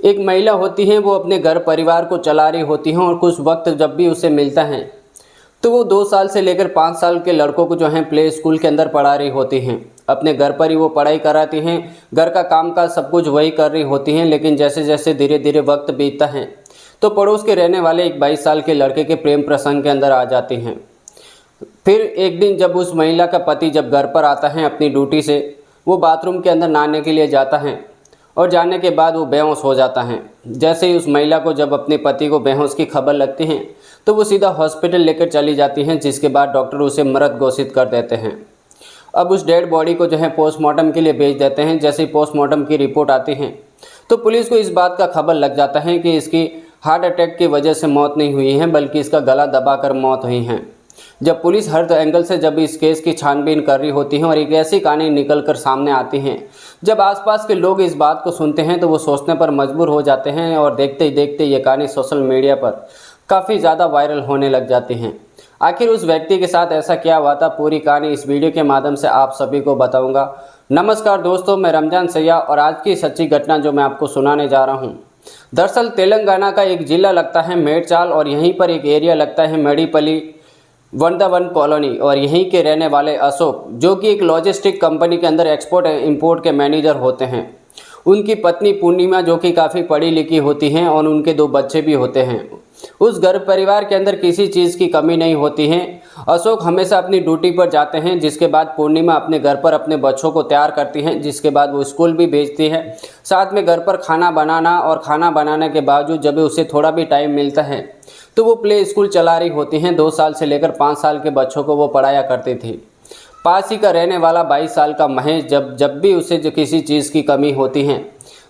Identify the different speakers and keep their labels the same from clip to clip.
Speaker 1: एक महिला होती हैं, वो अपने घर परिवार को चला रही होती हैं और कुछ वक्त जब भी उसे मिलता है तो वो 2 साल से लेकर 5 साल के लड़कों को जो है प्ले स्कूल के अंदर पढ़ा रही होती हैं। अपने घर पर ही वो पढ़ाई कराती हैं, घर का कामकाज सब कुछ वही कर रही होती हैं। लेकिन जैसे जैसे धीरे धीरे वक्त बीतता है तो पड़ोस के रहने वाले एक 22 साल के लड़के के प्रेम प्रसंग के अंदर आ जाती हैं। फिर एक दिन जब उस महिला का पति जब घर पर आता है अपनी ड्यूटी से, वो बाथरूम के अंदर नहाने के लिए जाता है और जाने के बाद वो बेहोश हो जाता है। जैसे ही उस महिला को जब अपने पति को बेहोश की खबर लगती है तो वो सीधा हॉस्पिटल लेकर चली जाती हैं, जिसके बाद डॉक्टर उसे मृत घोषित कर देते हैं। अब उस डेड बॉडी को जो है पोस्टमार्टम के लिए भेज देते हैं। जैसे ही पोस्टमार्टम की रिपोर्ट आती है तो पुलिस को इस बात का खबर लग जाता है कि इसकी हार्ट अटैक की वजह से मौत नहीं हुई है, बल्कि इसका गला दबाकर मौत हुई है। जब पुलिस हर एंगल से जब इस केस की छानबीन कर रही होती है और एक ऐसी कहानी निकल कर सामने आती है, जब आसपास के लोग इस बात को सुनते हैं तो वो सोचने पर मजबूर हो जाते हैं और देखते ही देखते ये कहानी सोशल मीडिया पर काफ़ी ज़्यादा वायरल होने लग जाती हैं। आखिर उस व्यक्ति के साथ ऐसा क्या हुआ था, पूरी कहानी इस वीडियो के माध्यम से आप सभी को बताऊंगा। नमस्कार दोस्तों, मैं रमजान सैया और आज की सच्ची घटना जो मैं आपको सुनाने जा रहा हूं, दरअसल तेलंगाना का एक ज़िला लगता है मेडचाल और यहीं पर एक एरिया लगता है मेडीपल्ली वृंदावन कॉलोनी। और यहीं के रहने वाले अशोक, जो कि एक लॉजिस्टिक कंपनी के अंदर एक्सपोर्ट इंपोर्ट के मैनेजर होते हैं। उनकी पत्नी पूर्णिमा जो कि काफ़ी पढ़ी लिखी होती हैं और उनके 2 बच्चे भी होते हैं। उस घर परिवार के अंदर किसी चीज़ की कमी नहीं होती है। अशोक हमेशा अपनी ड्यूटी पर जाते हैं, जिसके बाद पूर्णिमा अपने घर पर अपने बच्चों को तैयार करती हैं, जिसके बाद वो स्कूल भी भेजती है। साथ में घर पर खाना बनाना और खाना बनाने के बावजूद जब उसे थोड़ा भी टाइम मिलता है तो वो प्ले स्कूल चला रही होती हैं। 2 साल से लेकर 5 साल के बच्चों को वो पढ़ाया करती थी। पास ही का रहने वाला 22 साल का महेश जब भी उसे जो किसी चीज़ की कमी होती है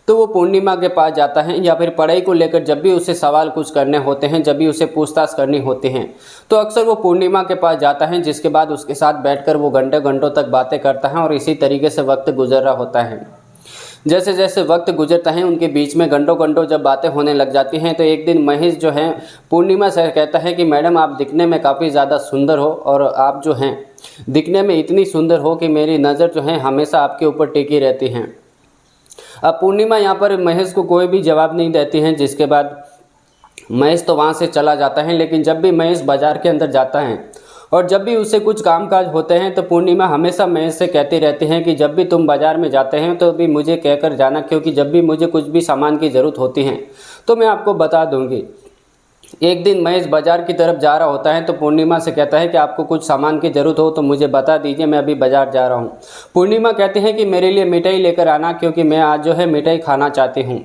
Speaker 1: तो वो पूर्णिमा के पास जाता है, या फिर पढ़ाई को लेकर जब भी उसे सवाल कुछ करने होते हैं, जब भी उसे पूछताछ करनी होती हैं तो अक्सर वो पूर्णिमा के पास जाता है, जिसके बाद उसके साथ बैठकर वो घंटे घंटों तक बातें करता है और इसी तरीके से वक्त गुजर रहा होता है। जैसे जैसे वक्त गुजरता है उनके बीच में घंटों घंटों जब बातें होने लग जाती हैं तो एक दिन महेश जो है पूर्णिमा से कहता है कि मैडम, आप दिखने में काफ़ी ज़्यादा सुंदर हो और आप जो हैं दिखने में इतनी सुंदर हो कि मेरी नज़र जो है हमेशा आपके ऊपर टिकी रहती है। अब पूर्णिमा यहाँ पर महेश को कोई भी जवाब नहीं देती है, जिसके बाद महेश तो वहाँ से चला जाता है। लेकिन जब भी महेश बाज़ार के अंदर जाता है और जब भी उसे कुछ कामकाज होते हैं तो पूर्णिमा हमेशा महेश से कहती रहती हैं कि जब भी तुम बाज़ार में जाते हैं तो भी मुझे कहकर जाना, क्योंकि जब भी मुझे कुछ भी सामान की ज़रूरत होती है तो मैं आपको बता दूंगी। एक दिन महेश बाज़ार की तरफ जा रहा होता है तो पूर्णिमा से कहता है कि आपको कुछ सामान की ज़रूरत हो तो मुझे बता दीजिए, मैं अभी बाज़ार जा रहा हूँ। पूर्णिमा कहती है कि मेरे लिए मिठाई लेकर आना, क्योंकि मैं आज जो है मिठाई खाना चाहती हूँ।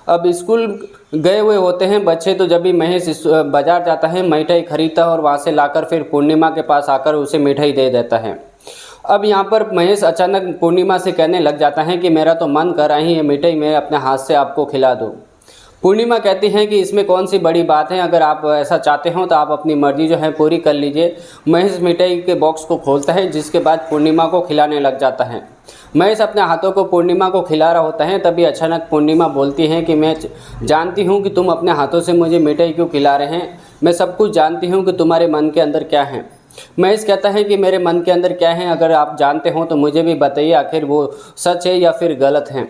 Speaker 1: अब स्कूल गए हुए होते हैं बच्चे, तो जब भी महेश बाज़ार जाता है मिठाई खरीदता है और वहाँ से लाकर फिर पूर्णिमा के पास आकर उसे मिठाई दे देता है। अब यहाँ पर महेश अचानक पूर्णिमा से कहने लग जाता है कि मेरा तो मन कर रही है मिठाई मैं अपने हाथ से आपको खिला दूँ। पूर्णिमा कहती हैं कि इसमें कौन सी बड़ी बात है, अगर आप ऐसा चाहते हो तो आप अपनी मर्ज़ी जो है पूरी कर लीजिए। महेश मिठाई के बॉक्स को खोलता है, जिसके बाद पूर्णिमा को खिलाने लग जाता है। महेश अपने हाथों को पूर्णिमा को खिला रहा होता है, तभी अचानक पूर्णिमा बोलती हैं कि मैं जानती हूँ कि तुम अपने हाथों से मुझे मिठाई क्यों खिला रहे हैं, मैं सब कुछ जानती हूँ कि तुम्हारे मन के अंदर क्या है। महेश कहता है कि मेरे मन के अंदर क्या है, अगर आप जानते हो तो मुझे भी बताइए, आखिर वो सच है या फिर गलत है।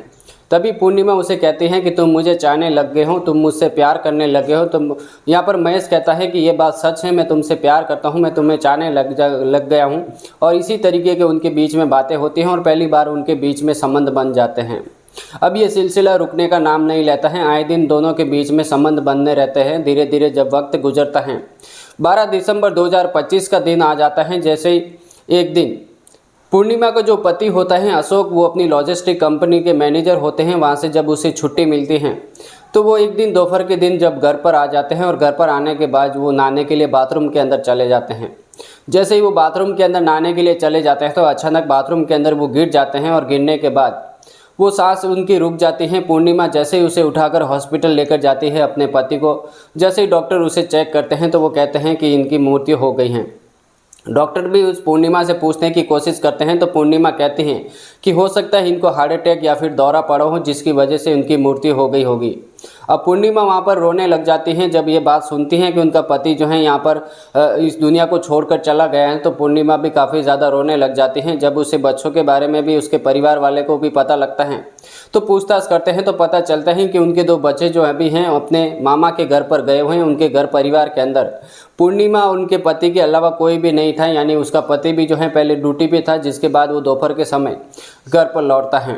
Speaker 1: तभी पूर्णिमा उसे कहती है कि तुम मुझे चाहने लग गए हो, तुम मुझसे प्यार करने लगे हो। तुम यहाँ पर महेश कहता है कि ये बात सच है, मैं तुमसे प्यार करता हूँ, मैं तुम्हें चाहने लग गया हूँ। और इसी तरीके के उनके बीच में बातें होती हैं और पहली बार उनके बीच में संबंध बन जाते हैं। अब ये सिलसिला रुकने का नाम नहीं लेता है, आए दिन दोनों के बीच में संबंध बनने रहते हैं। धीरे धीरे जब वक्त गुजरता है, 12 दिसंबर 2025 का दिन आ जाता है। जैसे ही एक दिन पूर्णिमा का जो पति होता है अशोक, वो अपनी लॉजिस्टिक कंपनी के मैनेजर होते हैं, वहाँ से जब उसे छुट्टी मिलती है तो वो एक दिन दोपहर के दिन जब घर पर आ जाते हैं और घर पर आने के बाद वो नहाने के लिए बाथरूम के अंदर चले जाते हैं। जैसे ही वो बाथरूम के अंदर नहाने के लिए चले जाते हैं तो अचानक बाथरूम के अंदर वो गिर जाते हैं और गिरने के बाद वो सांस उनकी रुक जाती है। पूर्णिमा जैसे ही उसे उठाकर हॉस्पिटल लेकर जाती है अपने पति को। जैसे ही डॉक्टर उसे चेक करते हैं तो वो कहते हैं कि इनकी मृत्यु हो गई है। डॉक्टर भी उस पूर्णिमा से पूछने की कोशिश करते हैं तो पूर्णिमा कहती हैं कि हो सकता है इनको हार्ट अटैक या फिर दौरा पड़ा हो, जिसकी वजह से उनकी मृत्यु हो गई होगी। अब पूर्णिमा वहाँ पर रोने लग जाती हैं जब ये बात सुनती हैं कि उनका पति जो है यहाँ पर इस दुनिया को छोड़कर चला गया है। तो पूर्णिमा भी काफ़ी ज़्यादा रोने लग जाती हैं। जब उसे बच्चों के बारे में भी उसके परिवार वाले को भी पता लगता है तो पूछताछ करते हैं तो पता चलता है कि उनके 2 बच्चे जो अभी हैं अपने मामा के घर पर गए हुए हैं। उनके घर परिवार के अंदर पूर्णिमा उनके पति के अलावा कोई भी नहीं था, यानी उसका पति भी जो है पहले ड्यूटी पे था, जिसके बाद वो दोपहर के समय घर पर लौटता है।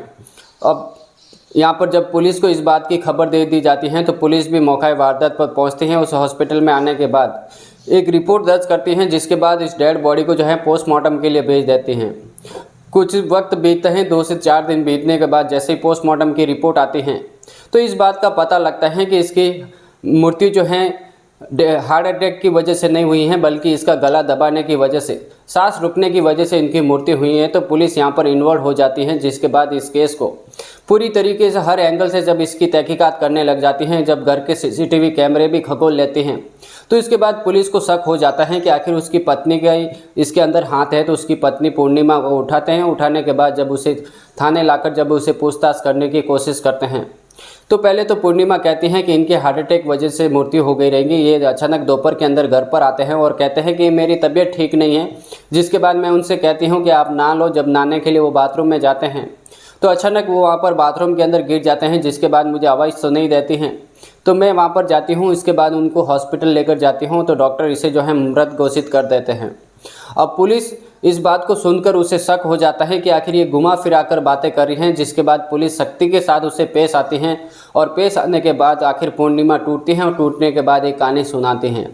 Speaker 1: अब यहाँ पर जब पुलिस को इस बात की खबर दे दी जाती है तो पुलिस भी मौका वारदात पर पहुँचती है। उस हॉस्पिटल में आने के बाद एक रिपोर्ट दर्ज करती हैं, जिसके बाद इस डेड बॉडी को जो है पोस्टमार्टम के लिए भेज देती हैं। कुछ वक्त बीतते हैं, 2 से 4 दिन बीतने के बाद जैसे ही पोस्टमार्टम की रिपोर्ट आती है तो इस बात का पता लगता है कि इसकी मृत्यु जो है हार्ट अटैक की वजह से नहीं हुई है, बल्कि इसका गला दबाने की वजह से, सांस रुकने की वजह से इनकी मृत्यु हुई है। तो पुलिस यहाँ पर इन्वॉल्व हो जाती है, जिसके बाद इस केस को पूरी तरीके से हर एंगल से जब इसकी तहकीकात करने लग जाती हैं, जब घर के सीसीटीवी कैमरे भी खगोल लेते हैं तो इसके बाद पुलिस को शक हो जाता है कि आखिर उसकी पत्नी का ही इसके अंदर हाथ है। तो उसकी पत्नी पूर्णिमा को उठाते हैं। उठाने के बाद जब उसे थाने लाकर जब उसे पूछताछ करने की कोशिश करते हैं तो पहले तो पूर्णिमा कहती हैं कि इनके हार्ट अटैक वजह से मृत्यु हो गई रहेगी। ये अचानक दोपहर के अंदर घर पर आते हैं और कहते हैं कि मेरी तबीयत ठीक नहीं है। जिसके बाद मैं उनसे कहती हूँ कि आप नहा लो। जब नहाने के लिए वो बाथरूम में जाते हैं तो अचानक वो वहाँ पर बाथरूम के अंदर गिर जाते हैं, जिसके बाद मुझे आवाज़ सुनाई देती हैं। तो मैं वहाँ पर जाती हूँ। इसके बाद उनको हॉस्पिटल लेकर जाती हूँ तो डॉक्टर इसे जो है मृत घोषित कर देते हैं। अब पुलिस इस बात को सुनकर उसे शक हो जाता है कि आखिर ये घुमा फिरा कर बातें कर रही हैं। जिसके बाद पुलिस सख्ती के साथ उसे पेश आती हैं और पेश आने के बाद आखिर पूर्णिमा टूटती हैं और टूटने के बाद एक कहानी सुनाती हैं।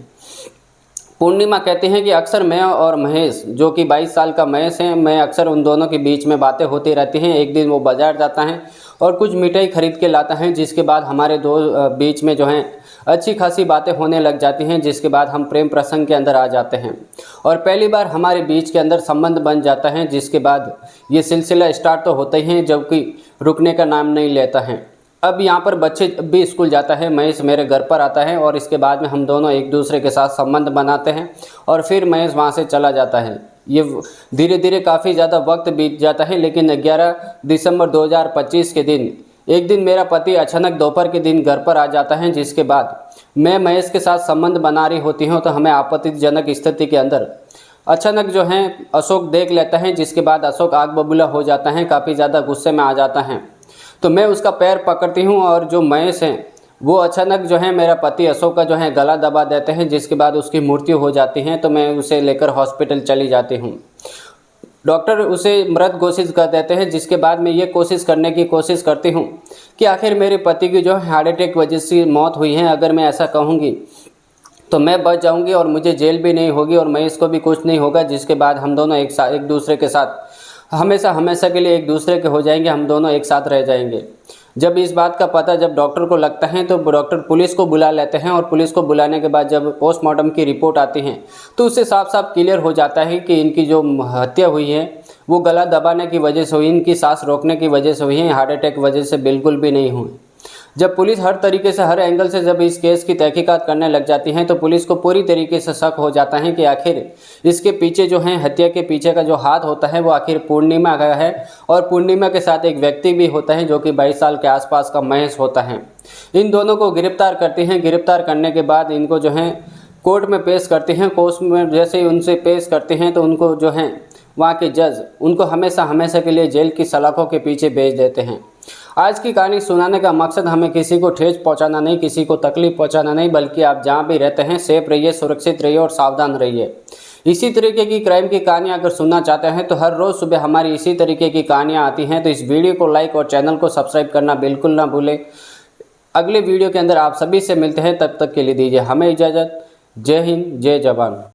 Speaker 1: पूर्णिमा कहते हैं कि अक्सर मैं और महेश, जो कि 22 साल का महेश है, मैं अक्सर उन दोनों के बीच में बातें होती रहती हैं। एक दिन वो बाज़ार जाता है और कुछ मिठाई खरीद के लाता है, जिसके बाद हमारे बीच में जो है अच्छी खासी बातें होने लग जाती हैं। जिसके बाद हम प्रेम प्रसंग के अंदर आ जाते हैं और पहली बार हमारे बीच के अंदर संबंध बन जाता है। जिसके बाद ये सिलसिला स्टार्ट तो होता ही है, जबकि रुकने का नाम नहीं लेता है। अब यहाँ पर बच्चे भी स्कूल जाता है, महेश मेरे घर पर आता है और इसके बाद में हम दोनों एक दूसरे के साथ संबंध बनाते हैं और फिर महेश वहाँ से चला जाता है। ये धीरे धीरे काफ़ी ज़्यादा वक्त बीत जाता है, लेकिन 11 दिसंबर 2025 के दिन एक दिन मेरा पति अचानक दोपहर के दिन घर पर आ जाता है। जिसके बाद मैं महेश के साथ संबंध बना रही होती हूँ तो हमें आपत्तिजनक स्थिति के अंदर अचानक जो है अशोक देख लेता है। जिसके बाद अशोक आग बबूला हो जाता है, काफ़ी ज़्यादा गुस्से में आ जाता है। तो मैं उसका पैर पकड़ती हूँ और जो महेश हैं वो अचानक जो है मेरा पति अशोक का जो है गला दबा देते हैं। जिसके बाद उसकी मृत्यु हो जाती है। तो मैं उसे लेकर हॉस्पिटल चली जाती हूँ। डॉक्टर उसे मृत घोषित कर देते हैं। जिसके बाद मैं ये कोशिश करने की कोशिश करती हूँ कि आखिर मेरे पति की जो हार्ट अटैक वजह से मौत हुई है, अगर मैं ऐसा कहूँगी तो मैं बच जाऊँगी और मुझे जेल भी नहीं होगी और महेश को भी कुछ नहीं होगा। जिसके बाद हम दोनों एक दूसरे के साथ हमेशा के लिए एक दूसरे के हो जाएंगे, हम दोनों एक साथ रह जाएंगे। जब इस बात का पता जब डॉक्टर को लगता है तो डॉक्टर पुलिस को बुला लेते हैं और पुलिस को बुलाने के बाद जब पोस्टमार्टम की रिपोर्ट आती है तो उससे साफ साफ क्लियर हो जाता है कि इनकी जो हत्या हुई है वो गला दबाने की वजह से हुई, इनकी सांस रोकने की वजह से हुई है, हार्ट अटैक वजह से बिल्कुल भी नहीं हुई। जब पुलिस हर तरीके से हर एंगल से जब इस केस की तहकीकात करने लग जाती है तो पुलिस को पूरी तरीके से शक हो जाता है कि आखिर इसके पीछे जो है हत्या के पीछे का जो हाथ होता है वो आखिर पूर्णिमा का है और पूर्णिमा के साथ एक व्यक्ति भी होता है जो कि 22 साल के आसपास का महेश होता है। इन दोनों को गिरफ्तार करती हैं। गिरफ्तार करने के बाद इनको जो है कोर्ट में पेश करते हैं। कोर्ट में जैसे ही उनसे पेश करते हैं तो उनको जो है वहाँ के जज उनको हमेशा के लिए जेल की सलाखों के पीछे भेज देते हैं। आज की कहानी सुनाने का मकसद हमें किसी को ठेस पहुंचाना नहीं, किसी को तकलीफ पहुंचाना नहीं, बल्कि आप जहां भी रहते हैं सेफ रहिए, सुरक्षित रहिए और सावधान रहिए। इसी तरीके की क्राइम की कहानियां अगर सुनना चाहते हैं तो हर रोज़ सुबह हमारी इसी तरीके की कहानियां आती हैं। तो इस वीडियो को लाइक और चैनल को सब्सक्राइब करना बिल्कुल ना भूलें। अगले वीडियो के अंदर आप सभी से मिलते हैं, तब तक के लिए दीजिए हमें इजाज़त। जय हिंद, जय जवान।